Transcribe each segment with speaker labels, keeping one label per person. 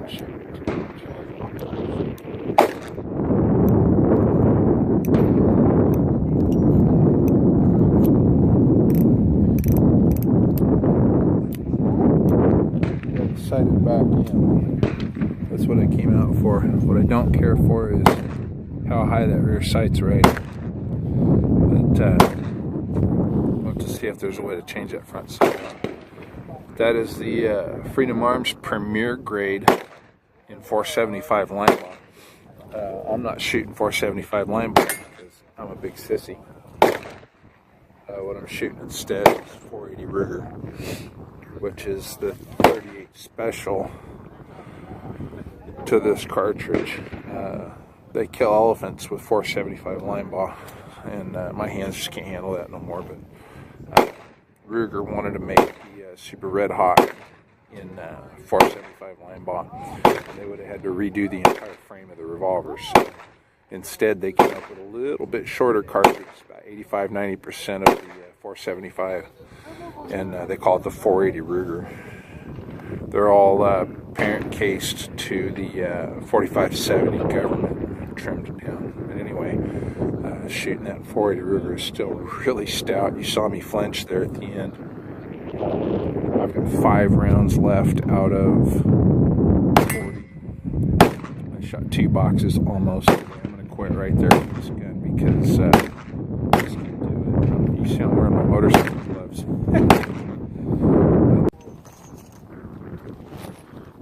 Speaker 1: Sighted back in. That's what I came out for. What I don't care for is how high that rear sight's rated. But we'll have to see if there's a way to change that front sight on. That is the Freedom Arms Premier Grade in 475 Linebaugh. I'm not shooting 475 Linebaugh because I'm a big sissy. What I'm shooting instead is 480 Ruger, which is the 38 special to this cartridge. They kill elephants with 475 Linebaugh, and my hands just can't handle that no more. But Ruger wanted to make the Super Red Hawk in 475 Linebaugh, and they would have had to redo the entire frame of the revolvers. So instead, they came up with a little bit shorter cartridge, about 85–90% of the 475, and they call it the 480 Ruger. They're all parent cased to the 4570 government, trimmed down. But anyway, shooting that 480 Ruger is still really stout. You saw me flinch there at the end. I've got 5 rounds left out of 40. I shot 2 boxes almost. I'm going to quit right there with this gun because I just can't do it. You see I'm wearing my motorcycle gloves.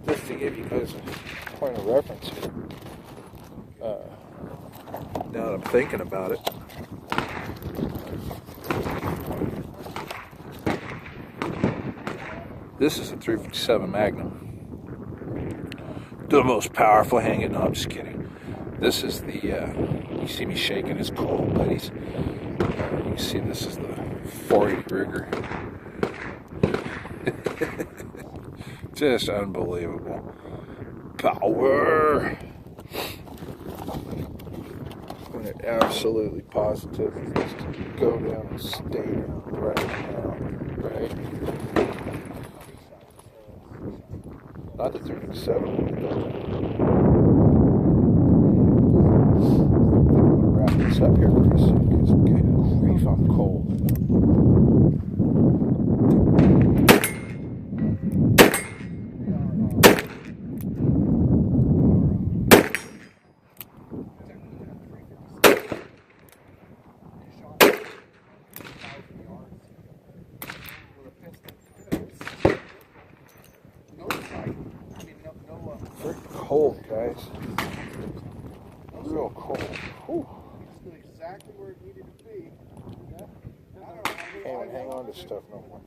Speaker 1: Just to give you guys a point of reference here. Now that I'm thinking about it. This is a 357 Magnum. The most powerful hanging. No, I'm just kidding. This is the, you see me shaking, it's cold, buddies. You can see this is the 480 Ruger. Just unbelievable. Power! When it absolutely positively needs to go down and stay down right now. Right? Not the 357. I'm going to wrap this up here pretty soon because good grief, I'm cold. Cold, guys. Real cold. Whew. Exactly where it needed to be. Can't even hang on to stuff no more.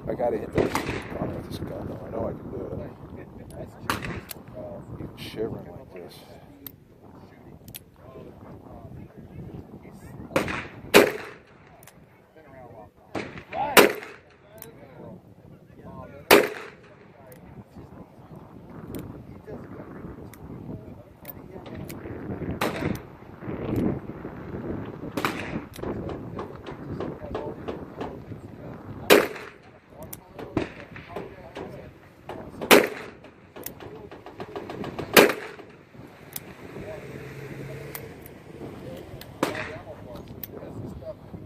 Speaker 1: I gotta hit that on with this gun though. I know I can do it. Even shivering like this.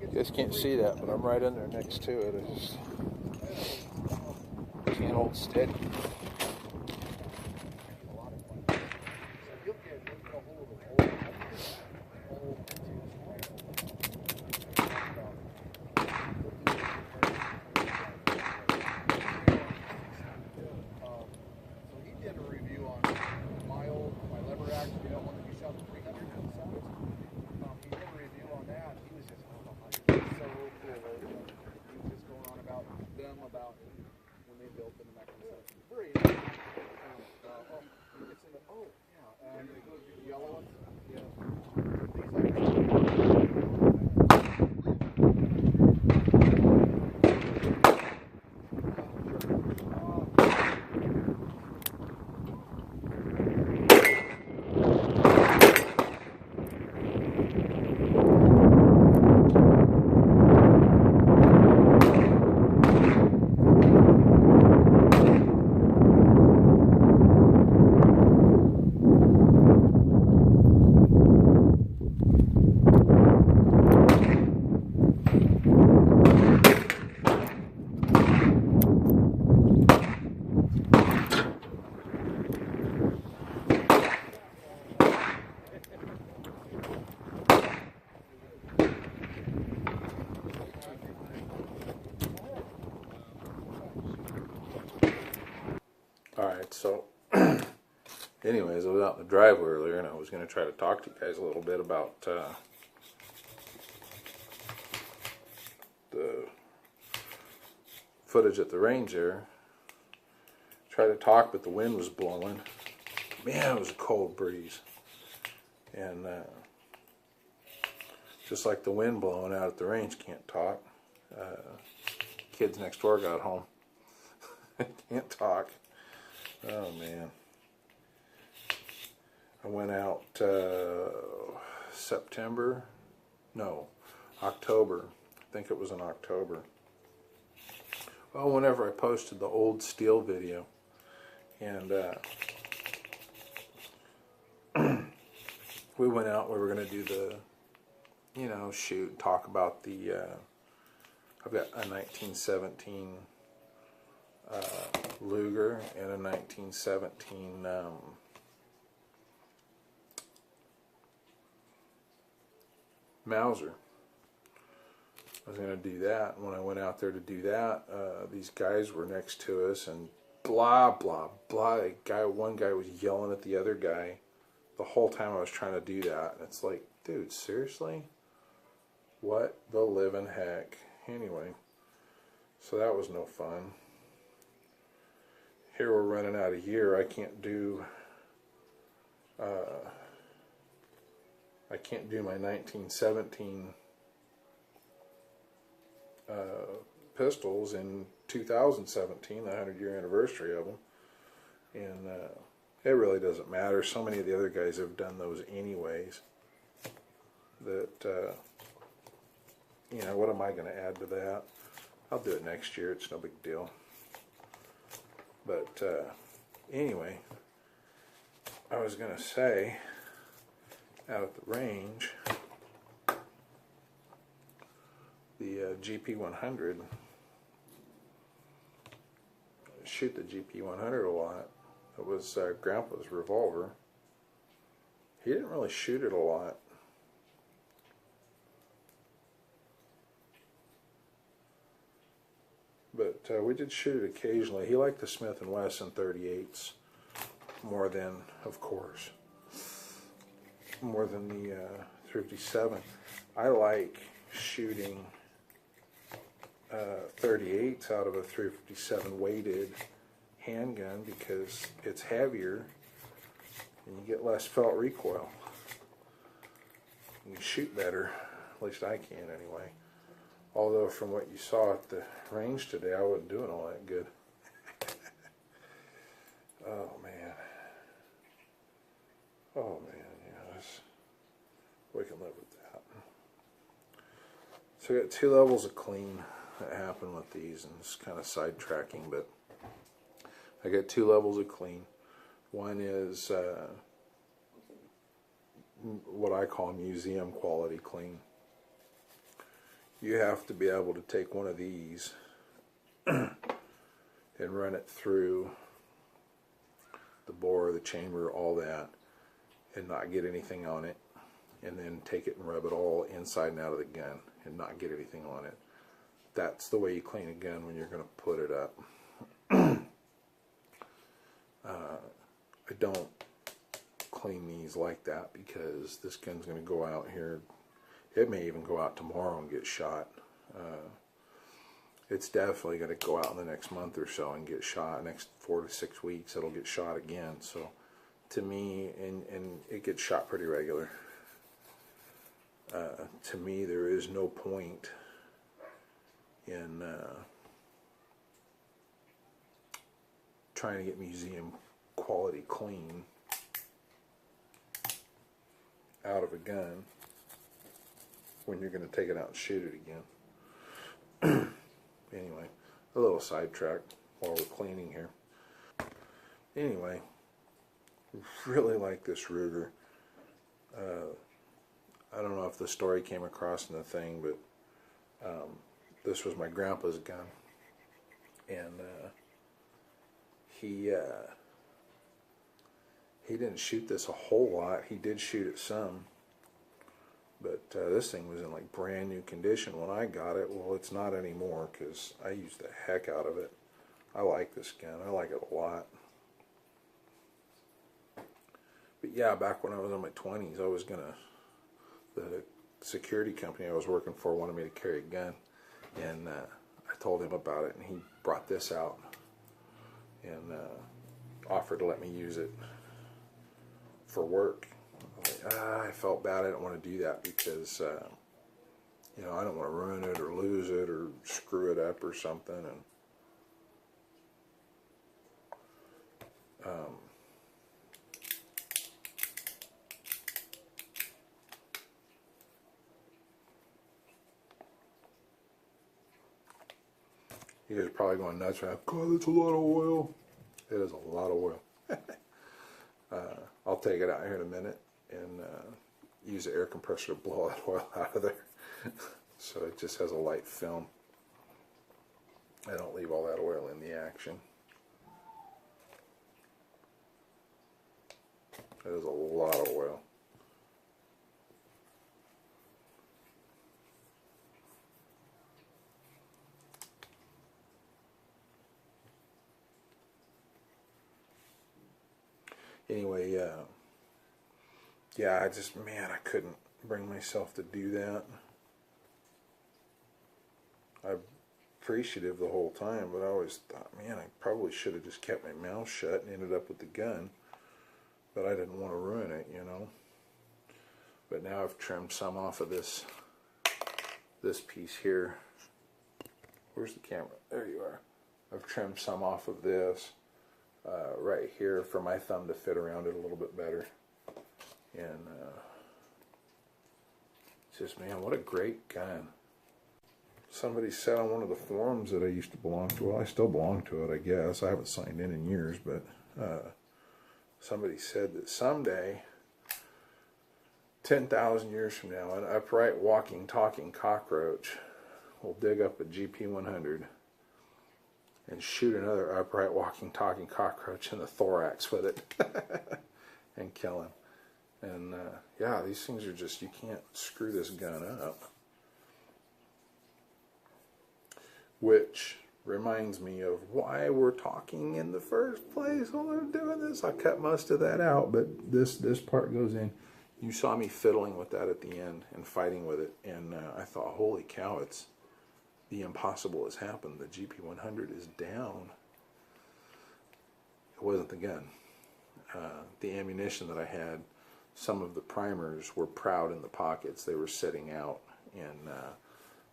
Speaker 1: You guys can't see that, but I'm right in there next to it. I just can't hold steady. So, anyways, I was out in the driveway earlier, and I was going to try to talk to you guys a little bit about the footage at the range there. Tried to talk, but the wind was blowing. Man, it was a cold breeze. And just like the wind blowing out at the range, can't talk. Kids next door got home. Can't talk. Oh, man. I went out October. I think it was in October. Well, whenever I posted the old steel video. And we went out, we were going to do the, shoot, talk about the, I've got a 1917 Luger and a 1917 Mauser. I was going to do that, and when I went out there to do that, these guys were next to us, and blah, blah, blah. One guy was yelling at the other guy the whole time I was trying to do that, and it's like, dude, seriously? What the living heck? Anyway, so that was no fun. Here we're running out of year. I can't do my 1917 pistols in 2017, the 100-year anniversary of them, and it really doesn't matter. So many of the other guys have done those anyways that what am I going to add to that? I'll do it next year. It's no big deal. But anyway, I was going to say, out at the range, the GP100, shoot the GP100 a lot. It was Grandpa's revolver. He didn't really shoot it a lot. But we did shoot it occasionally. He liked the Smith & Wesson 38s more than, of course, more than the 357. I like shooting 38s out of a 357 weighted handgun because it's heavier and you get less felt recoil. You can shoot better, at least I can anyway. Although from what you saw at the range today, I wasn't doing all that good. Oh man. Oh man, we can live with that. So I got 2 levels of clean that happen with these, and it's kind of sidetracking, but I got 2 levels of clean. One is what I call museum quality clean. You have to be able to take one of these and run it through the bore, the chamber, all that, and not get anything on it, and then take it and rub it all inside and out of the gun and not get anything on it. That's the way you clean a gun when you're going to put it up. I don't clean these like that because this gun's going to go out here. It may even go out tomorrow and get shot. It's definitely going to go out in the next month or so and get shot. Next 4 to 6 weeks, it'll get shot again. So, to me, and it gets shot pretty regular. To me, there is no point in trying to get museum quality clean out of a gun when you're going to take it out and shoot it again. Anyway, a little sidetrack while we're cleaning here. Anyway, really like this Ruger. I don't know if the story came across in the thing, but this was my grandpa's gun, and he didn't shoot this a whole lot. He did shoot it some. But this thing was in like brand new condition when I got it. Well, it's not anymore because I used the heck out of it. I like this gun. I like it a lot. yeah, back when I was in my 20s, I was gonna, the security company I was working for wanted me to carry a gun, and I told him about it, and he brought this out and offered to let me use it for work. I felt bad. I didn't want to do that because you know, I don't want to ruin it or lose it or screw it up or something. And you guys are probably going nuts right now. God, that's a lot of oil. It is a lot of oil. I'll take it out here in a minute and use the air compressor to blow that oil out of there. So it just has a light film. I don't leave all that oil in the action. It is a lot of oil. Anyway, yeah, I couldn't bring myself to do that. I'm appreciative the whole time, but I always thought, man, I probably should have just kept my mouth shut and ended up with the gun. But I didn't want to ruin it, you know. But now I've trimmed some off of this piece here. Where's the camera? There you are. I've trimmed some off of this right here for my thumb to fit around it a little bit better. And it's just, man, what a great gun. Somebody said on one of the forums that I used to belong to, well, I still belong to it, I guess. I haven't signed in years, but somebody said that someday, 10,000 years from now, an upright, walking, talking cockroach will dig up a GP100 and shoot another upright, walking, talking cockroach in the thorax with it and kill him. And yeah, these things are just, you can't screw this gun up. Which reminds me of why we're talking in the first place while I'm doing this. I cut most of that out, but this part goes in. You saw me fiddling with that at the end and fighting with it, and I thought, holy cow, it's the impossible has happened. The GP100 is down. It wasn't the gun. The ammunition that I had, some of the primers were proud in the pockets. They were sitting out, and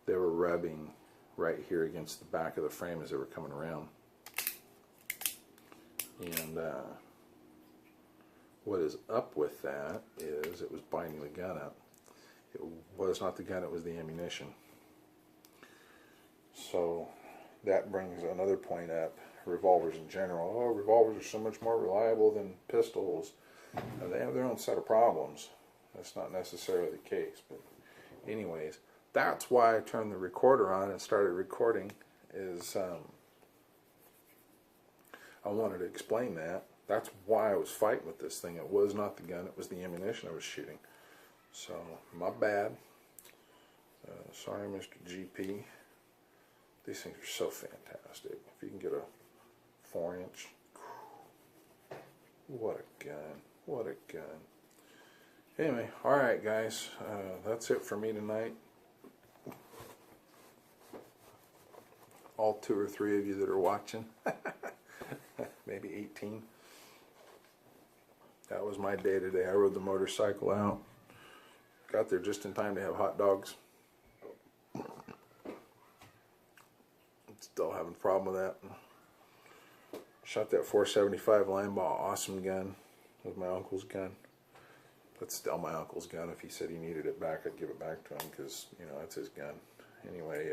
Speaker 1: they were rubbing right here against the back of the frame as they were coming around. And what is up with that is it was binding the gun up. It was not the gun, it was the ammunition. So that brings another point up. Revolvers in general. Oh, revolvers are so much more reliable than pistols. They have their own set of problems. That's not necessarily the case. But anyways, that's why I turned the recorder on and started recording, is I wanted to explain that. That's why I was fighting with this thing. It was not the gun, it was the ammunition I was shooting. So, my bad. Sorry, Mr. GP. These things are so fantastic. If you can get a 4-inch, what a gun. What a gun. Anyway, alright guys, that's it for me tonight. All 2 or 3 of you that are watching, maybe 18. That was my day today. I rode the motorcycle out. Got there just in time to have hot dogs. Still having a problem with that. Shot that .475 Linebaugh, awesome gun. With my uncle's gun. That's still my uncle's gun. If he said he needed it back, I'd give it back to him because, you know, that's his gun. Anyway,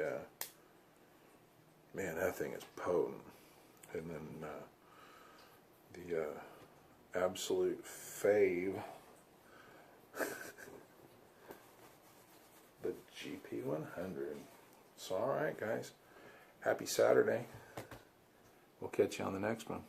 Speaker 1: man, that thing is potent. And then the absolute fave, the GP100. So, alright guys, happy Saturday. We'll catch you on the next one.